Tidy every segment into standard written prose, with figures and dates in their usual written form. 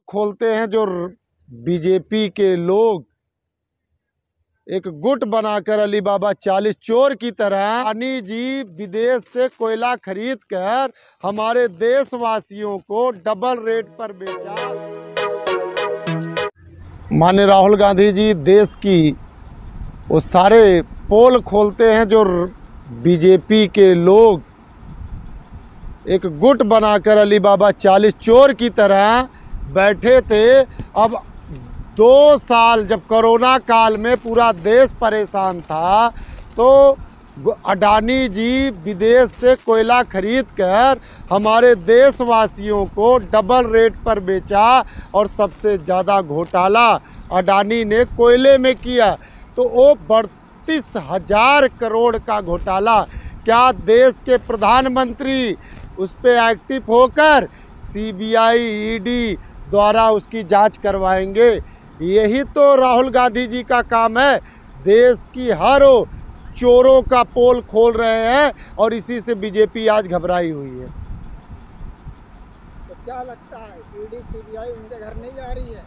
खोलते हैं जो बीजेपी के लोग एक गुट बनाकर अली बाबा 40 चोर की तरह अडानी जी विदेश से कोयला खरीद कर हमारे देशवासियों को डबल रेट पर बेचा। माननीय राहुल गांधी जी देश की वो सारे पोल खोलते हैं जो बीजेपी के लोग एक गुट बनाकर अली बाबा 40 चोर की तरह बैठे थे। अब 2 साल जब कोरोना काल में पूरा देश परेशान था तो अडानी जी विदेश से कोयला खरीद कर हमारे देशवासियों को डबल रेट पर बेचा और सबसे ज़्यादा घोटाला अडानी ने कोयले में किया। तो वो 32,000 करोड़ का घोटाला क्या देश के प्रधानमंत्री उस पर एक्टिव होकर सीबीआई ईडी द्वारा उसकी जांच करवाएंगे? यही तो राहुल गांधी जी का काम है। देश की हर चोरों का पोल खोल रहे हैं और इसी से बीजेपी आज घबराई हुई है। तो क्या लगता है ईडी सीबीआई उनके घर नहीं जा रही है?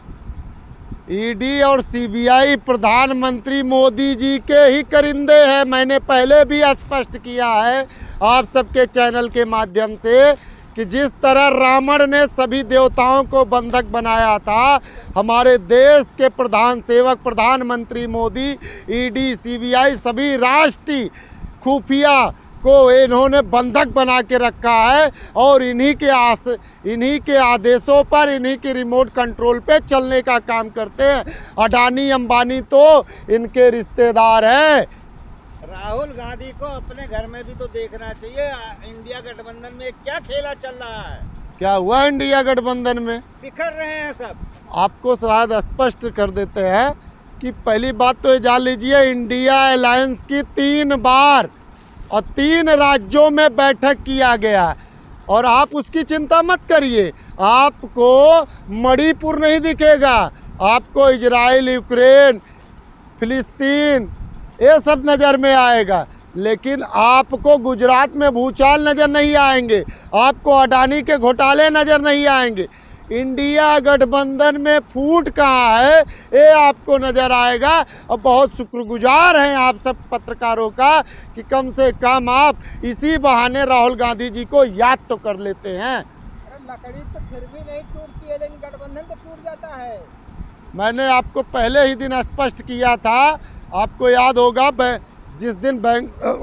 ईडी और सीबीआई प्रधानमंत्री मोदी जी के ही करिंदे हैं। मैंने पहले भी स्पष्ट किया है आप सबके चैनल के माध्यम से कि जिस तरह रावण ने सभी देवताओं को बंधक बनाया था, हमारे देश के प्रधान सेवक प्रधानमंत्री मोदी ईडी सीबीआई सभी राष्ट्रीय खुफिया को इन्होंने बंधक बना के रखा है और इन्हीं के आदेशों पर, इन्हीं के रिमोट कंट्रोल पे चलने का काम करते हैं। अडानी अंबानी तो इनके रिश्तेदार हैं। राहुल गांधी को अपने घर में भी तो देखना चाहिए। इंडिया गठबंधन में क्या खेला चल रहा है? क्या हुआ इंडिया गठबंधन में? बिखर रहे हैं सब। आपको शायद स्पष्ट कर देते हैं कि पहली बात तो ये जान लीजिए, इंडिया अलायंस की 3 बार और 3 राज्यों में बैठक किया गया और आप उसकी चिंता मत करिए। आपको मणिपुर नहीं दिखेगा, आपको इजराइल, यूक्रेन, फिलिस्तीन ये सब नज़र में आएगा, लेकिन आपको गुजरात में भूचाल नज़र नहीं आएंगे, आपको अडानी के घोटाले नज़र नहीं आएंगे। इंडिया गठबंधन में फूट कहाँ है ये आपको नज़र आएगा। और बहुत शुक्रगुजार हैं आप सब पत्रकारों का कि कम से कम आप इसी बहाने राहुल गांधी जी को याद तो कर लेते हैं। अरे लकड़ी तो फिर भी नहीं टूटती है, लेकिन गठबंधन तो टूट जाता है। मैंने आपको पहले ही दिन स्पष्ट किया था, आपको याद होगा जिस दिन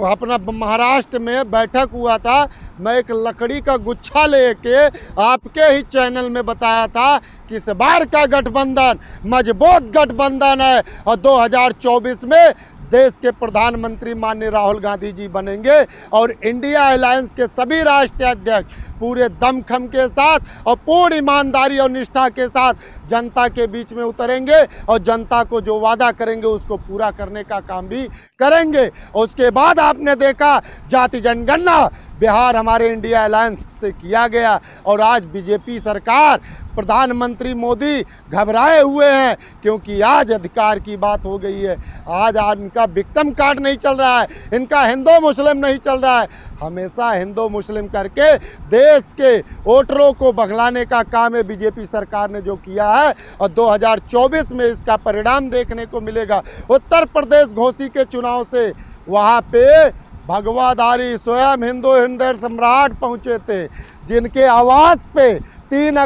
अपना महाराष्ट्र में बैठक हुआ था, मैं एक लकड़ी का गुच्छा लेके आपके ही चैनल में बताया था कि इस बार का गठबंधन मजबूत गठबंधन है और 2024 में देश के प्रधानमंत्री माननीय राहुल गांधी जी बनेंगे और इंडिया अलायंस के सभी राष्ट्रीय अध्यक्ष पूरे दमखम के साथ और पूर्ण ईमानदारी और निष्ठा के साथ जनता के बीच में उतरेंगे और जनता को जो वादा करेंगे उसको पूरा करने का काम भी करेंगे। और उसके बाद आपने देखा जाति जनगणना बिहार हमारे इंडिया अलायंस से किया गया और आज बीजेपी सरकार, प्रधानमंत्री मोदी घबराए हुए हैं क्योंकि आज अधिकार की बात हो गई है। आज इनका विक्टिम कार्ड नहीं चल रहा है, इनका हिंदू मुस्लिम नहीं चल रहा है। हमेशा हिंदू मुस्लिम करके देश के वोटरों को बगलाने का काम है बीजेपी सरकार ने जो किया है और 2024 में इसका परिणाम देखने को मिलेगा। उत्तर प्रदेश घोसी के चुनाव से वहाँ पे भगवाधारी स्वयं हिंदू हृदय सम्राट पहुंचे थे, जिनके आवास पे 3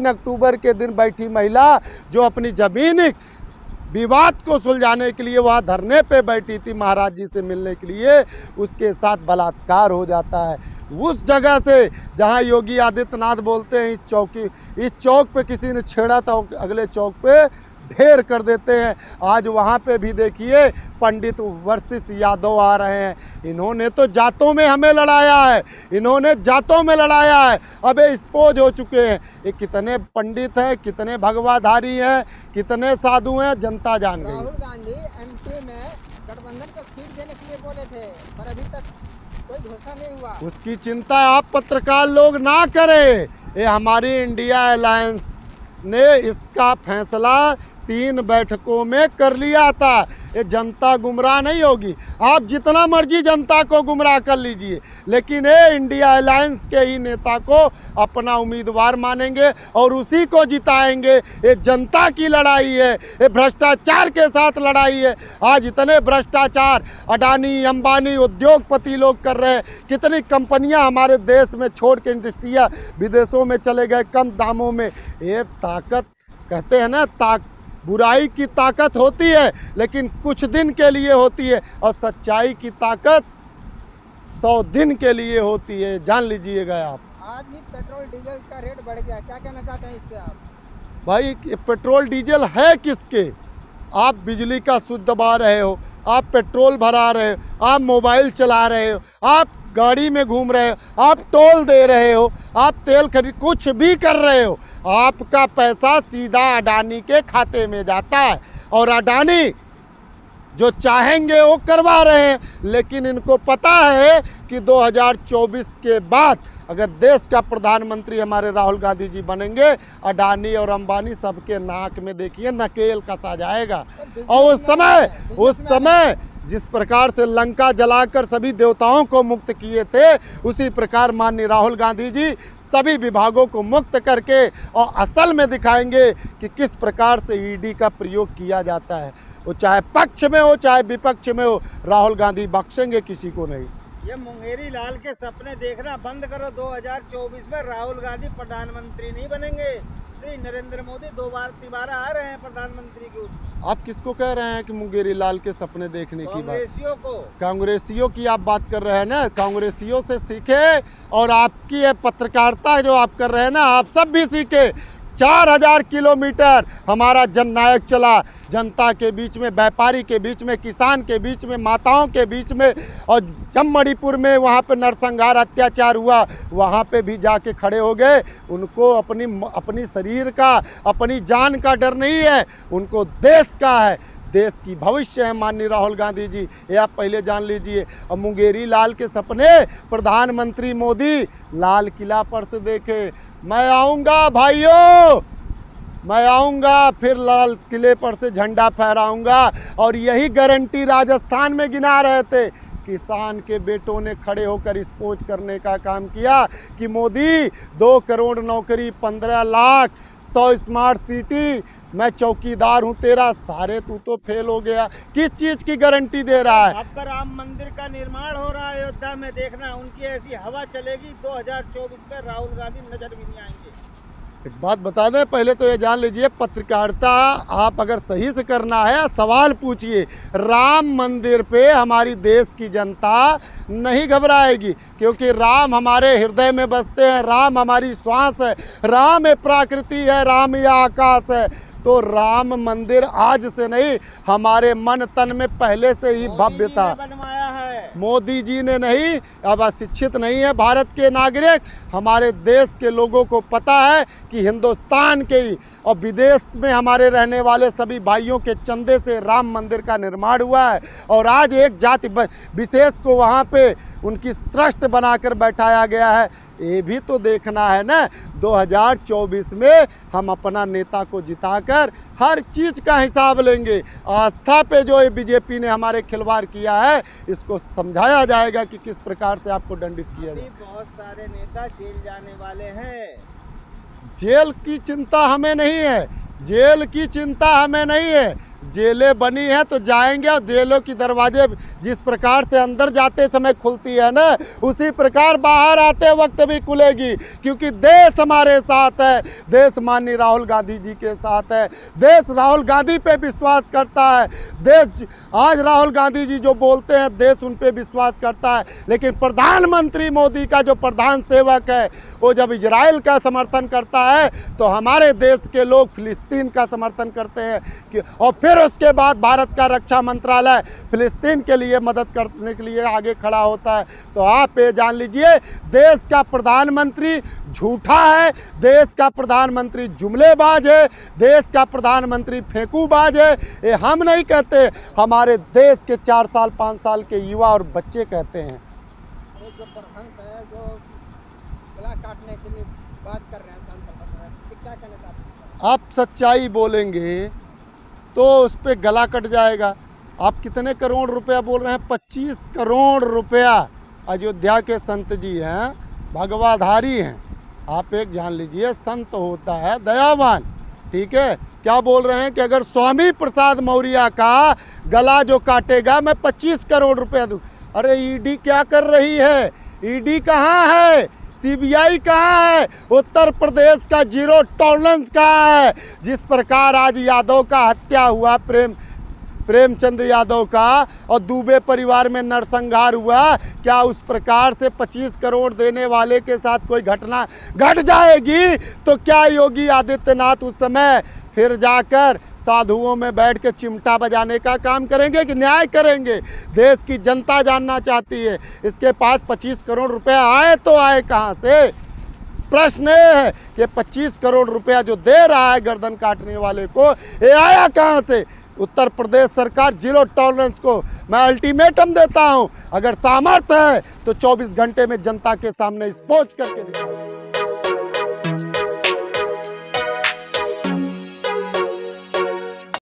अक्टूबर के दिन बैठी महिला जो अपनी जमीनी विवाद को सुलझाने के लिए वहाँ धरने पे बैठी थी महाराज जी से मिलने के लिए, उसके साथ बलात्कार हो जाता है। उस जगह से जहाँ योगी आदित्यनाथ बोलते हैं इस चौक पे किसी ने छेड़ा था, अगले चौक पे ढेर कर देते हैं। आज वहाँ पे भी देखिए पंडित वर्षिस यादव आ रहे हैं। इन्होंने तो जातों में हमें लड़ाया है, इन्होंने जातों में लड़ाया है। अब ये स्पोज हो चुके हैं। ये कितने पंडित हैं, कितने भगवाधारी हैं, कितने साधु हैं, जनता जान गई। राहुल गांधी एमपी में गठबंधन को सीट देने के लिए बोले थे, पर अभी तक कोई घोषणा नहीं हुआ। उसकी चिंता आप पत्रकार लोग ना करें। ये हमारी इंडिया अलायंस ने इसका फैसला 3 बैठकों में कर लिया था। ये जनता गुमराह नहीं होगी। आप जितना मर्जी जनता को गुमराह कर लीजिए, लेकिन ये इंडिया अलायंस के ही नेता को अपना उम्मीदवार मानेंगे और उसी को जिताएंगे। ये जनता की लड़ाई है, ये भ्रष्टाचार के साथ लड़ाई है। आज इतने भ्रष्टाचार अडानी अंबानी उद्योगपति लोग कर रहे हैं। कितनी कंपनियां हमारे देश में छोड़ के इंडस्ट्रियाँ विदेशों में चले गए कम दामों में। ये ताकत कहते हैं ना, बुराई की ताकत होती है लेकिन कुछ दिन के लिए होती है, और सच्चाई की ताकत 100 दिन के लिए होती है। जान लीजिएगा आप। आज ही पेट्रोल डीजल का रेट बढ़ गया, क्या कहना चाहते हैं इस पे आप? भाई पेट्रोल डीजल है किसके? आप बिजली का शुद्ध दबा रहे हो, आप पेट्रोल भरा रहे हो, आप मोबाइल चला रहे हो, आप गाड़ी में घूम रहे हो, आप टोल दे रहे हो, आप तेल खरीद कुछ भी कर रहे हो, आपका पैसा सीधा अडानी के खाते में जाता है। और अडानी जो चाहेंगे वो करवा रहे हैं, लेकिन इनको पता है कि 2024 के बाद अगर देश का प्रधानमंत्री हमारे राहुल गांधी जी बनेंगे, अडानी और अंबानी सबके नाक में देखिए नकेल कसा जाएगा। और उस समय जिस प्रकार से लंका जलाकर सभी देवताओं को मुक्त किए थे, उसी प्रकार माननीय राहुल गांधी जी सभी विभागों को मुक्त करके और असल में दिखाएंगे कि किस प्रकार से ईडी का प्रयोग किया जाता है। वो चाहे पक्ष में हो चाहे विपक्ष में हो, राहुल गांधी बख्शेंगे किसी को नहीं। ये मुंगेरी लाल के सपने देखना बंद करो। 2024 में राहुल गांधी प्रधानमंत्री नहीं बनेंगे। श्री नरेंद्र मोदी दोबारा आ रहे हैं प्रधानमंत्री के उसमें। आप किसको कह रहे हैं कि मुंगेरी लाल के सपने देखने की बात? कांग्रेसियों को। कांग्रेसियों की आप बात कर रहे हैं ना, कांग्रेसियों से सीखे। और आपकी ये पत्रकारिता जो आप कर रहे हैं ना, आप सब भी सीखे। 4000 किलोमीटर हमारा जननायक चला, जनता के बीच में, व्यापारी के बीच में, किसान के बीच में, माताओं के बीच में। और जब मणिपुर में वहाँ पे नरसंहार अत्याचार हुआ, वहाँ पे भी जाके खड़े हो गए। उनको अपनी शरीर का, अपनी जान का डर नहीं है, उनको देश का है, देश की भविष्य है माननीय राहुल गांधी जी। ये आप पहले जान लीजिए। और मुंगेरी लाल के सपने प्रधानमंत्री मोदी लाल किला पर से देखे। मैं आऊँगा भाइयों, मैं आऊँगा, फिर लाल किले पर से झंडा फहराऊँगा। और यही गारंटी राजस्थान में गिना रहे थे। किसान के बेटों ने खड़े होकर स्पोज करने का काम किया कि मोदी 2 करोड़ नौकरी, 15 लाख, 100 स्मार्ट सिटी, मैं चौकीदार हूँ तेरा। सारे तू तो फेल हो गया। किस चीज़ की गारंटी दे रहा है? अब राम मंदिर का निर्माण हो रहा है अयोध्या में, देखना उनकी ऐसी हवा चलेगी 2024 में राहुल गांधी नजर भी नहीं आएंगे। एक बात बता दें, पहले तो ये जान लीजिए, पत्रकारिता आप अगर सही से करना है सवाल पूछिए। राम मंदिर पे हमारी देश की जनता नहीं घबराएगी, क्योंकि राम हमारे हृदय में बसते हैं, राम हमारी श्वास है, राम ये प्रकृति है, राम ये आकाश है। तो राम मंदिर आज से नहीं, हमारे मन तन में पहले से ही भव्य था। बनवाया है मोदी जी ने नहीं। अब अशिक्षित नहीं है भारत के नागरिक, हमारे देश के लोगों को पता है कि हिंदुस्तान के ही और विदेश में हमारे रहने वाले सभी भाइयों के चंदे से राम मंदिर का निर्माण हुआ है। और आज एक जाति विशेष को वहाँ पे उनकी ट्रस्ट बनाकर बैठाया गया है। ये भी तो देखना है ना। 2024 में हम अपना नेता को जिताकर हर चीज़ का हिसाब लेंगे। आस्था पे जो ये बीजेपी ने हमारे खिलवाड़ किया है, इसको समझाया जाएगा कि किस प्रकार से आपको दंडित किया जाए। बहुत सारे नेता जेल जाने वाले हैं। जेल की चिंता हमें नहीं है, जेल की चिंता हमें नहीं है। जेलें बनी हैं तो जाएंगे, और जेलों की दरवाजे जिस प्रकार से अंदर जाते समय खुलती है ना, उसी प्रकार बाहर आते वक्त भी खुलेगी। क्योंकि देश हमारे साथ है, देश माननीय राहुल गांधी जी के साथ है, देश राहुल गांधी पे विश्वास करता है। देश आज राहुल गांधी जी जो बोलते हैं, देश उन पे विश्वास करता है। लेकिन प्रधानमंत्री मोदी का जो प्रधान सेवक है, वो जब इजराइल का समर्थन करता है तो हमारे देश के लोग फिलिस्तीन का समर्थन करते हैं। और फिर उसके बाद भारत का रक्षा मंत्रालय फिलिस्तीन के लिए मदद करने के लिए आगे खड़ा होता है। तो आप ये जान लीजिए, देश का प्रधानमंत्री झूठा है, देश का प्रधानमंत्री जुमलेबाज है, देश का प्रधानमंत्री फेंकूबाज है। ये हम नहीं कहते, हमारे देश के 4 साल 5 साल के युवा और बच्चे कहते हैं। जो प्रहंस है, जो गला काटने के लिए बात कर रहे हैं, क्या कहना चाहते हैं? आप सच्चाई बोलेंगे तो उस पर गला कट जाएगा। आप कितने करोड़ रुपया बोल रहे हैं? 25 करोड़ रुपया। अयोध्या के संत जी हैं, भगवाधारी हैं। आप एक जान लीजिए, संत होता है दयावान, ठीक है। क्या बोल रहे हैं कि अगर स्वामी प्रसाद मौर्य का गला जो काटेगा मैं 25 करोड़ रुपया दूँ। अरे ईडी क्या कर रही है? ईडी कहाँ है? सीबीआई कहाँ है? उत्तर प्रदेश का जीरो टॉलरेंस कहाँ है? जिस प्रकार आज यादव का हत्या हुआ, प्रेमचंद यादव का, और दुबे परिवार में नरसंहार हुआ, क्या उस प्रकार से 25 करोड़ देने वाले के साथ कोई घटना घट जाएगी? तो क्या योगी आदित्यनाथ उस समय फिर जाकर साधुओं में बैठ के चिमटा बजाने का काम करेंगे कि न्याय करेंगे? देश की जनता जानना चाहती है, इसके पास 25 करोड़ रुपए आए तो आए कहाँ से? प्रश्न ये है कि 25 करोड़ रुपया जो दे रहा है गर्दन काटने वाले को, ये आया कहाँ से? उत्तर प्रदेश सरकार जीरो टॉलरेंस को मैं अल्टीमेटम देता हूं, अगर सामर्थ्य है तो 24 घंटे में जनता के सामने स्पॉन्ज करके दिखाओ।